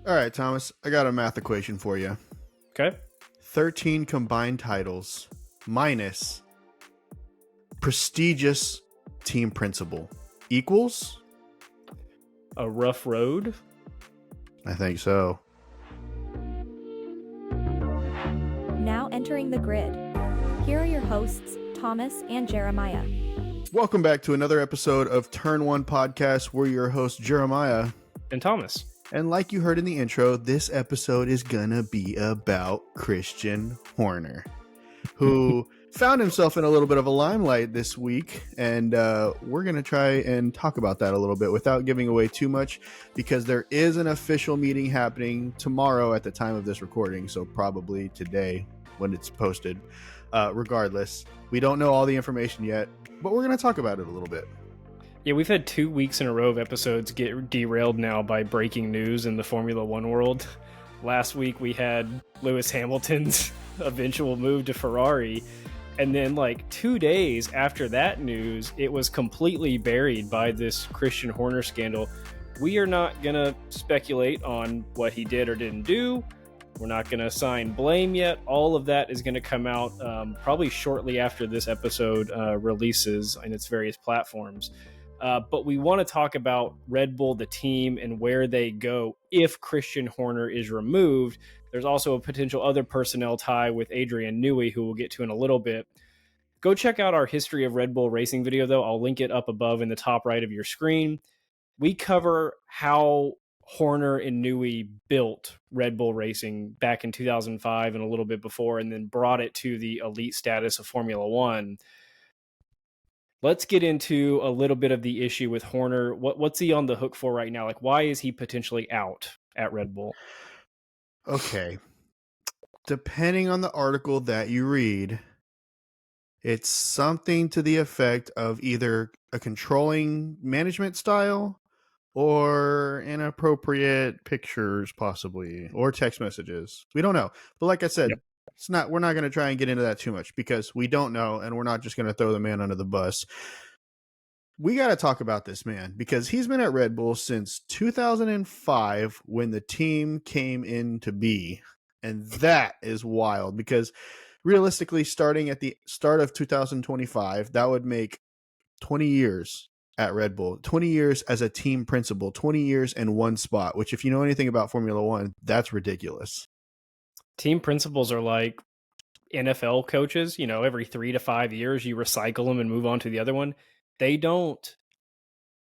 All right, Thomas, I got a math equation for you. Okay. 13 combined titles minus prestigious team principal equals? A rough road. I think so. Now entering the grid. Here are your hosts, Thomas and Jeremiah. Welcome back to another episode of Turn One Podcast. We're your hosts, Jeremiah And Thomas. And like you heard in the intro, this episode is gonna be about Christian Horner, who found himself in a little bit of a limelight this week. And we're gonna try and talk about that a little bit without giving away too much, because there is an official meeting happening tomorrow at the time of this recording. So probably today when it's posted. Regardless, we don't know all the information yet, but we're gonna talk about it a little bit. Yeah, we've had 2 weeks in a row of episodes get derailed now by breaking news in the Formula One world. Last week we had Lewis Hamilton's eventual move to Ferrari. And then like 2 days after that news, it was completely buried by this Christian Horner scandal. We are not going to speculate on what he did or didn't do. We're not going to assign blame yet. All of that is going to come out probably shortly after this episode releases on its various platforms. But we want to talk about Red Bull, the team, and where they go if Christian Horner is removed. There's also a potential other personnel tie with Adrian Newey, who we'll get to in a little bit. Go check out our History of Red Bull Racing video, though. I'll link it up above in the top right of your screen. We cover how Horner and Newey built Red Bull Racing back in 2005 and a little bit before, and then brought it to the elite status of Formula One. Let's get into a little bit of the issue with Horner. What's he on the hook for right now? Like, why is he potentially out at Red Bull? Okay. Depending on the article that you read, it's something to the effect of either a controlling management style or inappropriate pictures, possibly, or text messages. We don't know. But like I said, Yep. we're not going to try and get into that too much, because we don't know, and we're not just going to throw the man under the bus. We got to talk about this man, because he's been at Red Bull since 2005 when the team came into be. And that is wild, because realistically, starting at the start of 2025, that would make 20 years at Red Bull, 20 years as a team principal, 20 years in one spot, which, if you know anything about Formula One, that's ridiculous. Team principals are like NFL coaches. You know, every 3 to 5 years, you recycle them and move on to the other one. They don't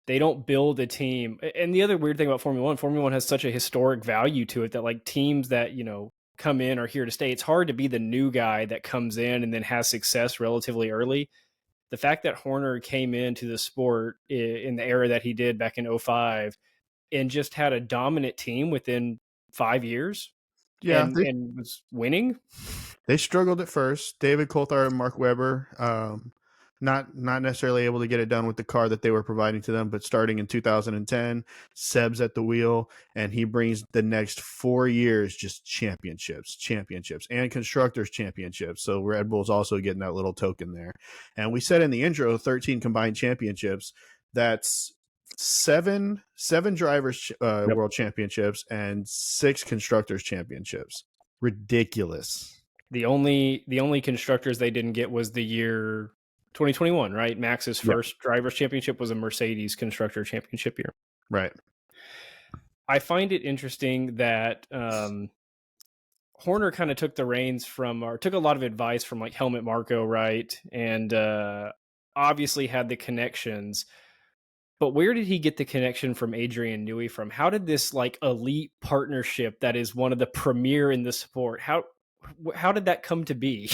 build a team. And the other weird thing about Formula One has such a historic value to it that like teams that, you know, come in are here to stay. It's hard to be the new guy that comes in and then has success relatively early. The fact that Horner came into the sport in the era that he did back in 2005 and just had a dominant team within 5 years, Yeah, and was winning. They struggled at first. David Coulthard and Mark Webber, not necessarily able to get it done with the car that they were providing to them, but starting in 2010, Seb's at the wheel, and he brings the next 4 years just championships, and constructors championships. So Red Bull's also getting that little token there. And we said in the intro, 13 combined championships. That's seven drivers world championships and 6 constructors championships. Ridiculous. The only constructors they didn't get was the year 2021, right? Max's first drivers championship was a Mercedes constructor championship year. Right. I find it interesting that Horner kind of took the reins from, or took a lot of advice from like Helmut Marko, right? And obviously had the connections. But where did he get the connection from Adrian Newey from? How did this like elite partnership that is one of the premier in the sport, how did that come to be?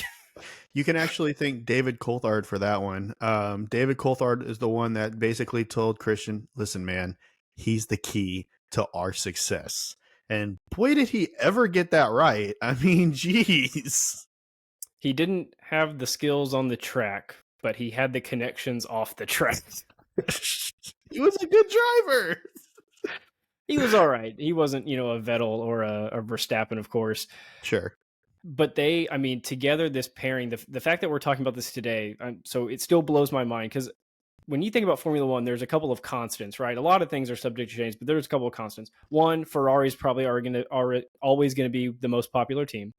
You can actually thank David Coulthard for that one. David Coulthard is the one that basically told Christian, listen, man, he's the key to our success. And boy, did he ever get that right. I mean, geez. He didn't have the skills on the track, but he had the connections off the track. He was a good driver. He was all right. He wasn't, a Vettel or a Verstappen, of course. Sure. But together, this pairing, the fact that we're talking about this today, so it still blows my mind, because when you think about Formula One, there's a couple of constants, right? A lot of things are subject to change, but there's a couple of constants. One, Ferraris probably are always going to be the most popular team.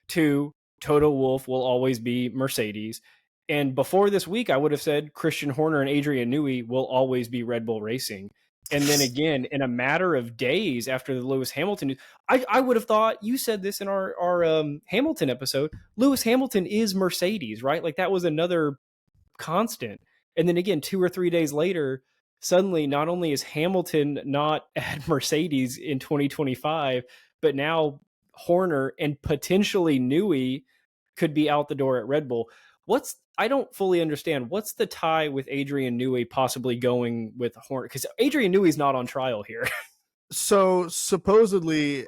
Two, Toto Wolff will always be Mercedes. And before this week, I would have said Christian Horner and Adrian Newey will always be Red Bull Racing. And then again, in a matter of days after the Lewis Hamilton news, I would have thought, you said this in our Hamilton episode, Lewis Hamilton is Mercedes, right? Like that was another constant. And then again, 2 or 3 days later, suddenly not only is Hamilton not at Mercedes in 2025, but now Horner and potentially Newey could be out the door at Red Bull. I don't fully understand. What's the tie with Adrian Newey possibly going with Horner? Because Adrian Newey's not on trial here. So supposedly,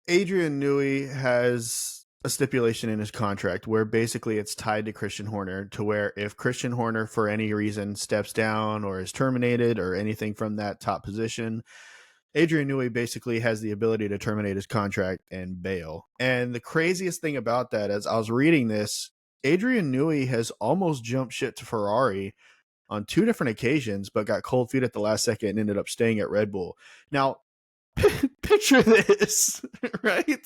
Adrian Newey has a stipulation in his contract where basically it's tied to Christian Horner, to where if Christian Horner for any reason steps down or is terminated or anything from that top position, Adrian Newey basically has the ability to terminate his contract and bail. And the craziest thing about that, as I was reading this, Adrian Newey has almost jumped ship to Ferrari on 2 different occasions, but got cold feet at the last second and ended up staying at Red Bull. Now, picture this, right?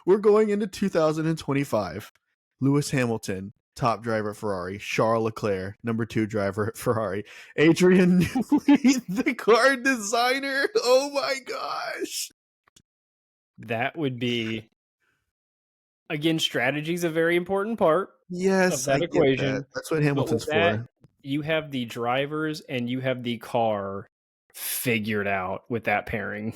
We're going into 2025. Lewis Hamilton, top driver at Ferrari. Charles Leclerc, number 2 driver at Ferrari. Adrian Newey, the car designer. Oh my gosh. That would be, again, strategy is a very important part Yes, of that I equation. get that. That's what Hamilton's for. You have the drivers and you have the car figured out with that pairing.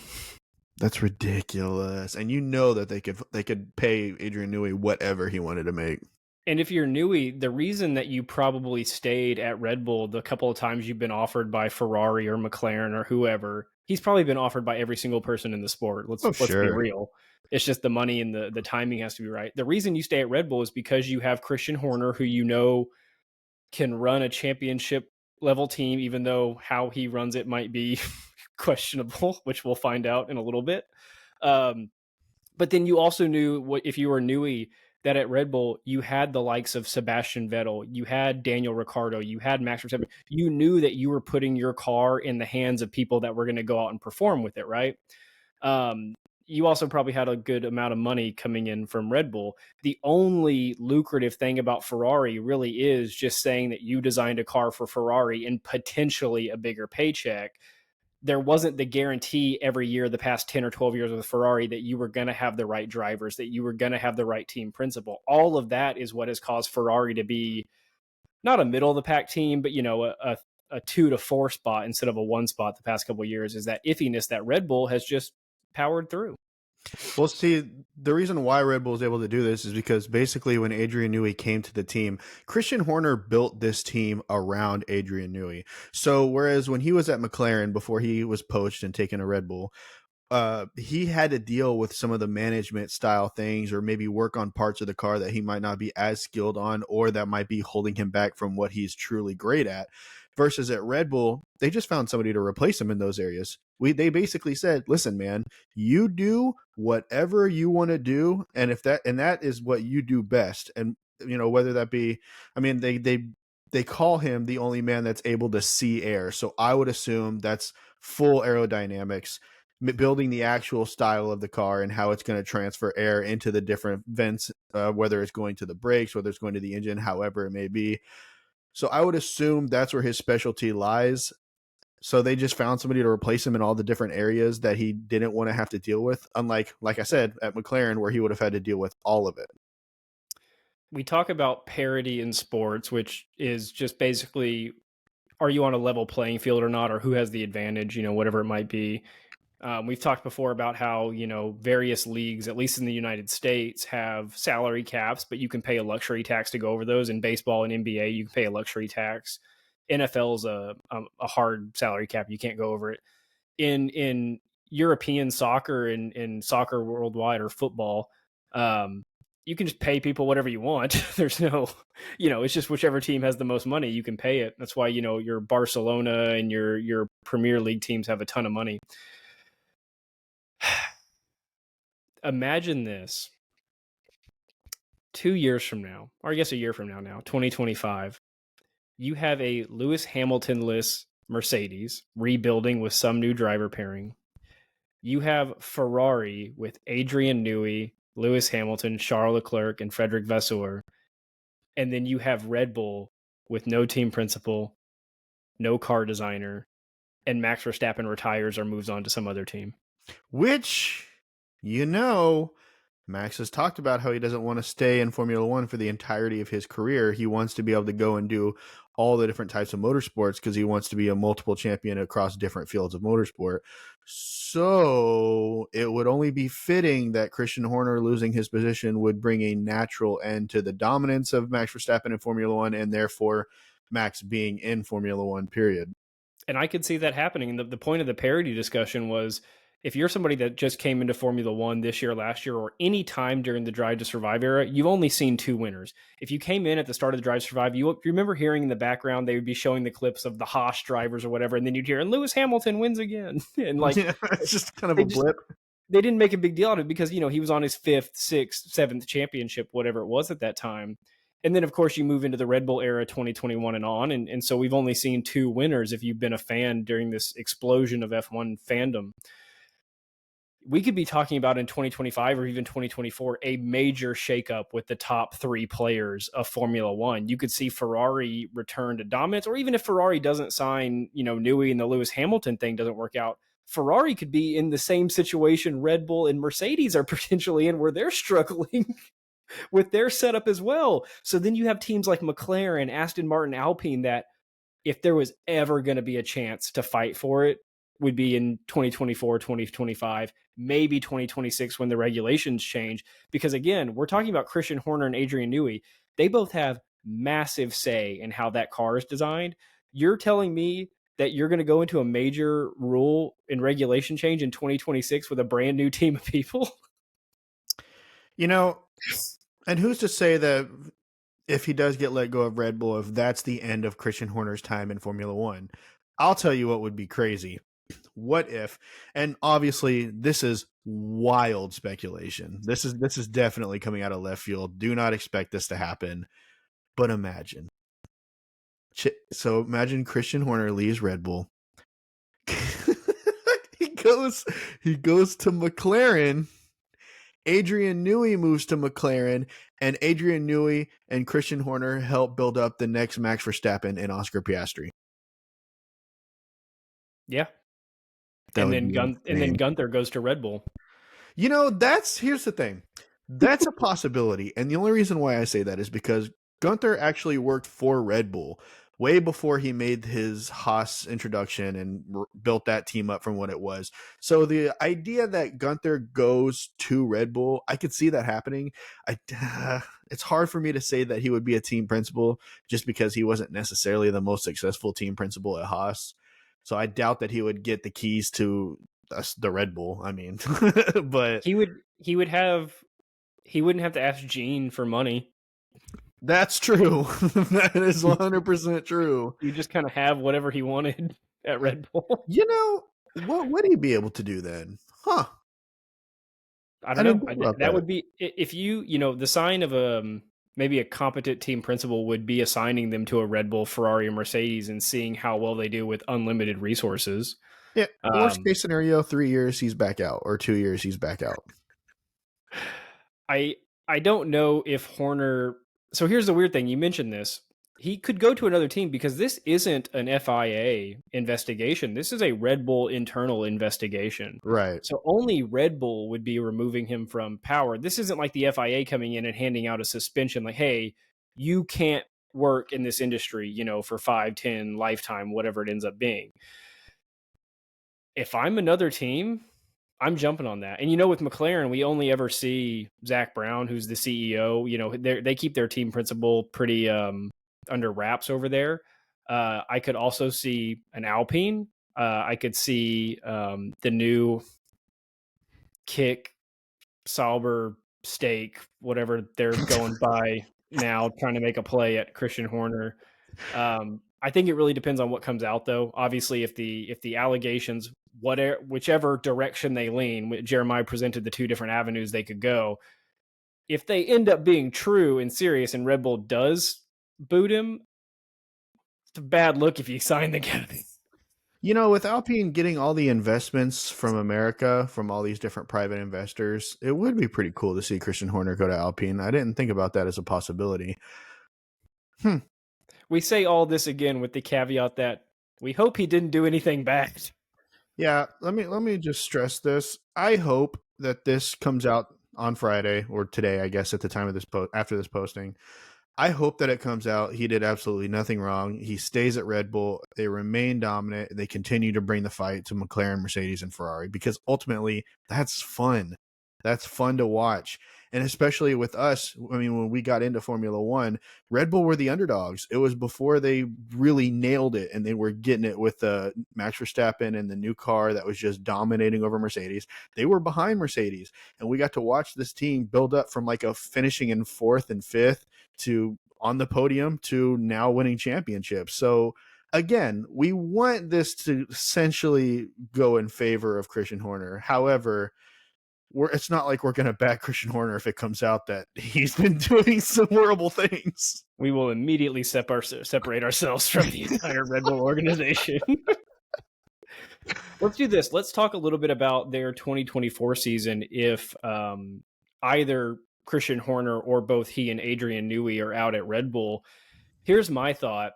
That's ridiculous. And you know that they could pay Adrian Newey whatever he wanted to make. And if you're Newey, the reason that you probably stayed at Red Bull the couple of times you've been offered by Ferrari or McLaren or whoever, he's probably been offered by every single person in the sport. Let's be real. It's just the money and the timing has to be right. The reason you stay at Red Bull is because you have Christian Horner, who you know can run a championship level team, even though how he runs it might be questionable, which we'll find out in a little bit. But then you also knew, if you were Newey, that at Red Bull, you had the likes of Sebastian Vettel, you had Daniel Ricciardo, you had Max Verstappen. You knew that you were putting your car in the hands of people that were going to go out and perform with it, right? You also probably had a good amount of money coming in from Red Bull. The only lucrative thing about Ferrari really is just saying that you designed a car for Ferrari and potentially a bigger paycheck. There wasn't the guarantee every year the past 10 or 12 years with Ferrari that you were going to have the right drivers, that you were going to have the right team principal. All of that is what has caused Ferrari to be not a middle of the pack team, but a 2 to 4 spot instead of a 1 spot the past couple of years. Is that iffiness that Red Bull has just powered through. Well, see, the reason why Red Bull is able to do this is because basically when Adrian Newey came to the team, Christian Horner built this team around Adrian Newey. So whereas when he was at McLaren before he was poached and taken to Red Bull, he had to deal with some of the management style things, or maybe work on parts of the car that he might not be as skilled on, or that might be holding him back from what he's truly great at. Versus at Red Bull, they just found somebody to replace him in those areas. They basically said, listen, man, you do whatever you want to do. And that is what you do best. And, whether that be, they call him the only man that's able to see air. So I would assume that's full aerodynamics, building the actual style of the car and how it's going to transfer air into the different vents, whether it's going to the brakes, whether it's going to the engine, however it may be. So I would assume that's where his specialty lies. So they just found somebody to replace him in all the different areas that he didn't want to have to deal with. Unlike, like I said, at McLaren, where he would have had to deal with all of it. We talk about parity in sports, which is just basically, are you on a level playing field or not, or who has the advantage, whatever it might be. We've talked before about how, various leagues, at least in the United States, have salary caps, but you can pay a luxury tax to go over those. In baseball and NBA, you can pay a luxury tax. NFL is a hard salary cap. You can't go over it. In European soccer and in soccer worldwide or football, you can just pay people whatever you want. There's no, it's just whichever team has the most money, you can pay it. That's why, your Barcelona and your Premier League teams have a ton of money. Imagine this 2 years from now, or I guess a year from now, 2025, You have a Lewis Hamilton-less Mercedes rebuilding with some new driver pairing. You have Ferrari with Adrian Newey, Lewis Hamilton, Charles Leclerc, and Frederick Vasseur. And then you have Red Bull with no team principal, no car designer, and Max Verstappen retires or moves on to some other team. Which, Max has talked about how he doesn't want to stay in Formula One for the entirety of his career. He wants to be able to go and do all the different types of motorsports because he wants to be a multiple champion across different fields of motorsport. So it would only be fitting that Christian Horner losing his position would bring a natural end to the dominance of Max Verstappen in Formula One, and therefore Max being in Formula One, period. And I could see that happening. And the point of the parity discussion was, if you're somebody that just came into Formula One this year, last year, or any time during the Drive to Survive era, you've only seen 2 winners. If you came in at the start of the Drive to Survive, you remember hearing in the background, they would be showing the clips of the Haas drivers or whatever, and then you'd hear, and Lewis Hamilton wins again. And like, yeah, it's just kind of a blip. They didn't make a big deal out of it because, he was on his 5th, 6th, 7th championship, whatever it was at that time. And then, of course, you move into the Red Bull era, 2021 and on. And so we've only seen 2 winners if you've been a fan during this explosion of F1 fandom. We could be talking about in 2025 or even 2024 a major shakeup with the top 3 players of Formula One. You could see Ferrari return to dominance, or even if Ferrari doesn't sign, Newey and the Lewis Hamilton thing doesn't work out, Ferrari could be in the same situation Red Bull and Mercedes are potentially in, where they're struggling with their setup as well. So then you have teams like McLaren, Aston Martin, Alpine that, if there was ever going to be a chance to fight for it, would be in 2024, 2025, maybe 2026 when the regulations change. Because again, we're talking about Christian Horner and Adrian Newey. They both have massive say in how that car is designed. You're telling me that you're going to go into a major rule and regulation change in 2026 with a brand new team of people? And who's to say that if he does get let go of Red Bull, if that's the end of Christian Horner's time in Formula One? I'll tell you what would be crazy. What if, and obviously this is wild speculation. This is definitely coming out of left field. Do not expect this to happen. But imagine. So imagine Christian Horner leaves Red Bull. he goes to McLaren. Adrian Newey moves to McLaren, and Adrian Newey and Christian Horner help build up the next Max Verstappen and Oscar Piastri. Yeah. And then Gunther goes to Red Bull. Here's the thing. That's a possibility. And the only reason why I say that is because Gunther actually worked for Red Bull way before he made his Haas introduction and built that team up from what it was. So the idea that Gunther goes to Red Bull, I could see that happening. It's hard for me to say that he would be a team principal just because he wasn't necessarily the most successful team principal at Haas. So I doubt that he would get the keys to the Red Bull. I mean, but he wouldn't have to ask Gene for money. That's true. That is 100% true. You just kind of have whatever he wanted at Red Bull. What would he be able to do then? Huh. I don't know. That would be, if the sign of maybe a competent team principal would be assigning them to a Red Bull, Ferrari, or Mercedes and seeing how well they do with unlimited resources. Yeah. Worst case scenario, 3 years he's back out, or 2 years he's back out. I don't know if Horner. So here's the weird thing. You mentioned this. He could go to another team because this isn't an FIA investigation. This is a Red Bull internal investigation. Right. So only Red Bull would be removing him from power. This isn't like the FIA coming in and handing out a suspension like, hey, you can't work in this industry, for 5, 10, lifetime, whatever it ends up being. If I'm another team, I'm jumping on that. And with McLaren, we only ever see Zach Brown, who's the CEO. They keep their team principal pretty under wraps over there. I could also see an Alpine. I could see the new Kick, Sauber, Stake, whatever they're going by now, trying to make a play at Christian Horner. I think it really depends on what comes out, though. Obviously, if the allegations, whichever direction they lean, Jeremiah presented the 2 different avenues they could go. If they end up being true and serious, and Red Bull does boot him, It's a bad look if you sign the guy. You know, with Alpine getting all the investments from America, from all these different private investors, it would be pretty cool to see Christian Horner go to Alpine. I didn't think about that as a possibility. We say all this again with the caveat that we hope he didn't do anything bad. Yeah, let me just stress this. I hope that this comes out on Friday or today, I guess, at the time of this after this posting. I hope that it comes out. He did absolutely nothing wrong. He stays at Red Bull. They remain dominant. They continue to bring the fight to McLaren, Mercedes, and Ferrari because ultimately that's fun. That's fun to watch. And especially with us, I mean, when we got into Formula One, Red Bull were the underdogs. It was before they really nailed it and they were getting it with Max Verstappen and the new car that was just dominating over Mercedes. They were behind Mercedes. And we got to watch this team build up from like a finishing in fourth and fifth to on the podium to now winning championships. So again, we want this to essentially go in favor of Christian Horner. However, it's not like we're going to back Christian Horner if it comes out that he's been doing some horrible things. We will immediately separate ourselves from the entire Red Bull organization. Let's do this. Let's talk a little bit about their 2024 season. If either Christian Horner or both he and Adrian Newey are out at Red Bull, here's my thought.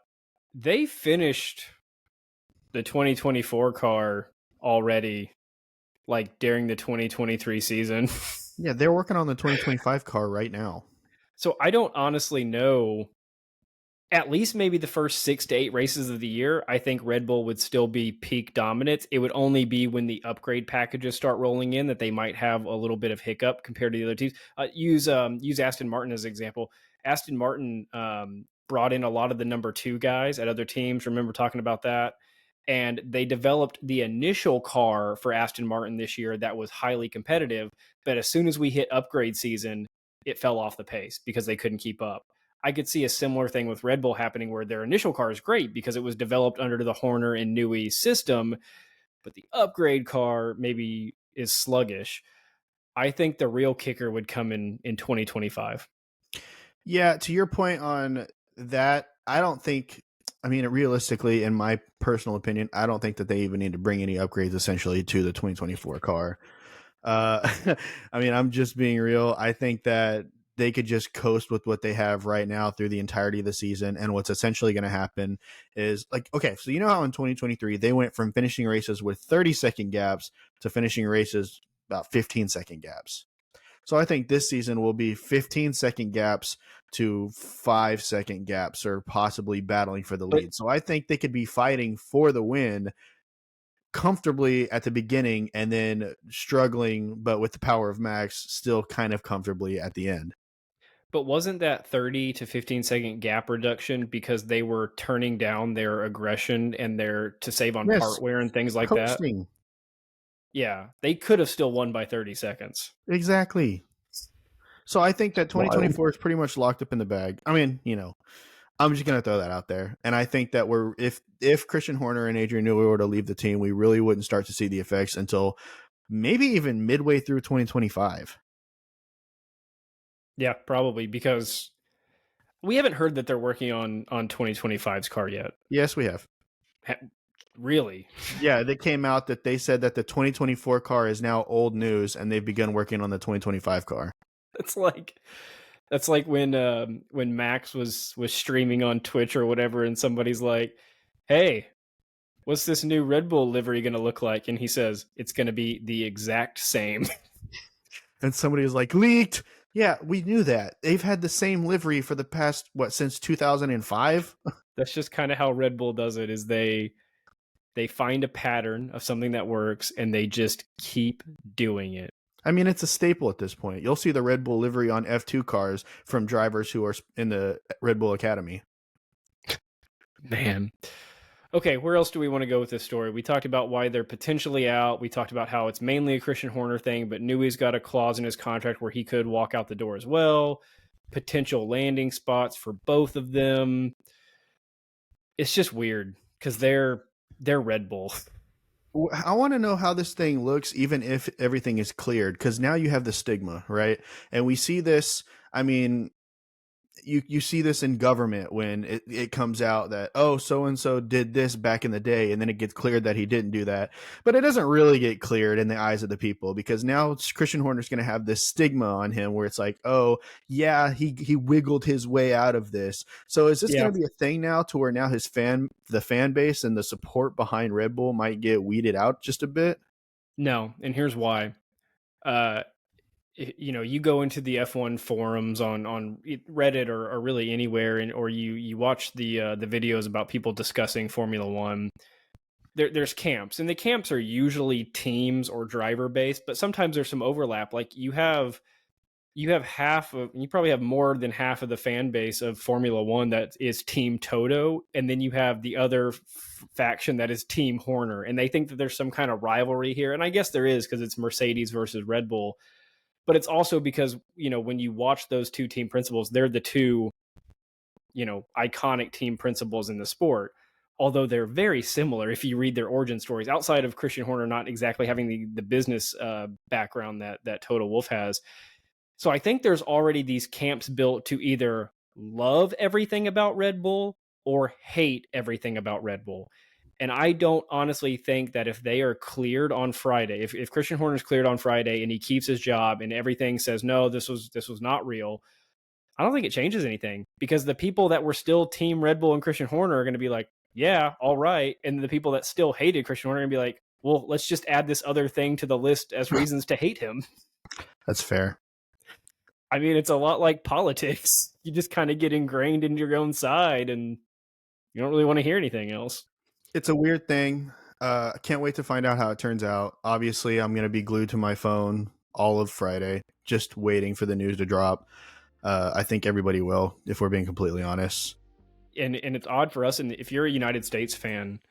They finished the 2024 car already, like during the 2023 season. Yeah, they're working on the 2025 car right now. So I don't honestly know. At least maybe the first 6 to 8 races of the year, I think Red Bull would still be peak dominance. It would only be when the upgrade packages start rolling in that they might have a little bit of hiccup compared to the other teams. Use Aston Martin as an example. Aston Martin brought in a lot of the number 2 guys at other teams. Remember talking about that? And they developed the initial car for Aston Martin this year that was highly competitive. But as soon as we hit upgrade season, it fell off the pace because they couldn't keep up. I could see a similar thing with Red Bull happening where their initial car is great because it was developed under the Horner and Newey system, but the upgrade car maybe is sluggish. I think the real kicker would come in 2025. Yeah, to your point on that, I don't think, I mean, realistically, in my personal opinion, I don't think that they even need to bring any upgrades essentially to the 2024 car. I mean, I'm just being real. I think that they could just coast with what they have right now through the entirety of the season. And what's essentially going to happen is like, okay, so you know how in 2023, they went from finishing races with 30-second gaps to finishing races about 15-second gaps. So I think this season will be 15-second gaps to 5-second gaps or possibly battling for the lead. So I think they could be fighting for the win comfortably at the beginning and then struggling, but with the power of Max, still kind of comfortably at the end. But wasn't that 30 to 15-second gap reduction because they were turning down their aggression and to save on part wear and things like coasting. That? Yeah, they could have still won by 30 seconds. Exactly. So I think that 2024 is pretty much locked up in the bag. I mean, you know, I'm just going to throw that out there. And I think that if Christian Horner and Adrian Newey were to leave the team, we really wouldn't start to see the effects until maybe even midway through 2025. Yeah, probably, because we haven't heard that they're working on 2025's car yet. Yes, we have. Really? Yeah, they came out that they said that the 2024 car is now old news and they've begun working on the 2025 car. That's like when Max was streaming on Twitch or whatever, and somebody's like, "Hey, what's this new Red Bull livery going to look like?" And he says, "It's going to be the exact same." And somebody was like, "Leaked." Yeah, we knew that. They've had the same livery for the past, since 2005? That's just kind of how Red Bull does it, is they find a pattern of something that works and they just keep doing it. I mean, it's a staple at this point. You'll see the Red Bull livery on F2 cars from drivers who are in the Red Bull Academy. Man. Okay, where else do we want to go with this story? We talked about why they're potentially out. We talked about how it's mainly a Christian Horner thing, but Newey's got a clause in his contract where he could walk out the door as well. Potential landing spots for both of them. It's just weird because they're Red Bull. I want to know how this thing looks, even if everything is cleared, because now you have the stigma, right? And we see this. I mean, you see this in government when it comes out that, oh, so and so did this back in the day, and then it gets cleared that he didn't do that, but it doesn't really get cleared in the eyes of the people, because now Christian Horner's going to have this stigma on him where it's like, oh yeah, he wiggled his way out of this. So is this going to be a thing now, to where now the fan base and the support behind Red Bull might get weeded out just a bit? No, and here's why. You go into the F1 forums on Reddit or really anywhere, or you watch the videos about people discussing Formula One. There's camps, and the camps are usually teams or driver based, but sometimes there's some overlap. Like you have half of, you probably have more than half of the fan base of Formula One that is Team Toto, and then you have the other faction that is Team Horner, and they think that there's some kind of rivalry here, and I guess there is, because it's Mercedes versus Red Bull. But it's also because, when you watch those two team principals, they're the two, iconic team principals in the sport. Although they're very similar if you read their origin stories, outside of Christian Horner not exactly having the business background that Toto Wolff has. So I think there's already these camps built to either love everything about Red Bull or hate everything about Red Bull. And I don't honestly think that if they are cleared on Friday, if Christian Horner's cleared on Friday and he keeps his job and everything says, no, this was not real, I don't think it changes anything, because the people that were still Team Red Bull and Christian Horner are going to be like, yeah, all right. And the people that still hated Christian Horner are going to be like, well, let's just add this other thing to the list as reasons to hate him. That's fair. I mean, it's a lot like politics. You just kind of get ingrained into your own side and you don't really want to hear anything else. It's a weird thing. I can't wait to find out how it turns out. Obviously, I'm going to be glued to my phone all of Friday, just waiting for the news to drop. I think everybody will, if we're being completely honest. And it's odd for us, and if you're a United States fan,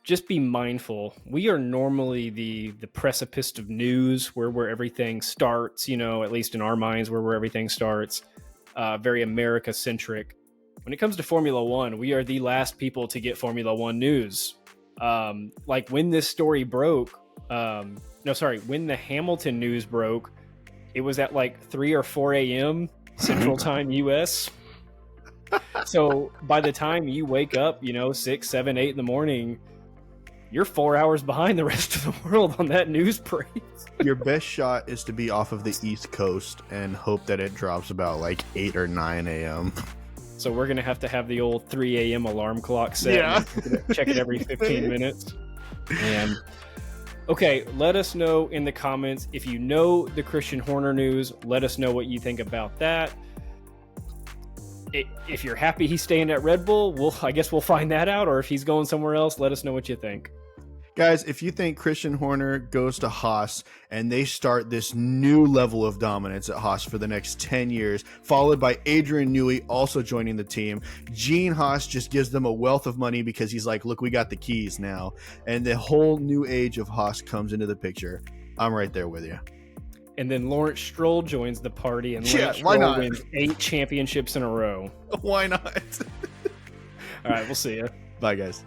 just be mindful. We are normally the precipice of news, where everything starts, at least in our minds, where everything starts, very America-centric. When it comes to Formula One, we are the last people to get Formula One news. Like when this story broke, when the Hamilton news broke, it was at like 3 or 4 a.m. Central Time US. So by the time you wake up, 6, 7, 8 in the morning, you're 4 hours behind the rest of the world on that news break. Your best shot is to be off of the East Coast and hope that it drops about like 8 or 9 a.m. So we're going to have the old 3 a.m. alarm clock set. Yeah. Check it every 15 minutes. And okay, let us know in the comments. If you know the Christian Horner news, let us know what you think about that. If you're happy he's staying at Red Bull, I guess we'll find that out. Or if he's going somewhere else, let us know what you think. Guys, if you think Christian Horner goes to Haas and they start this new level of dominance at Haas for the next 10 years, followed by Adrian Newey also joining the team, Gene Haas just gives them a wealth of money because he's like, look, we got the keys now. And the whole new age of Haas comes into the picture. I'm right there with you. And then Lawrence Stroll joins the party, and Lawrence why Stroll not? wins 8 championships in a row. Why not? All right, we'll see you. Bye, guys.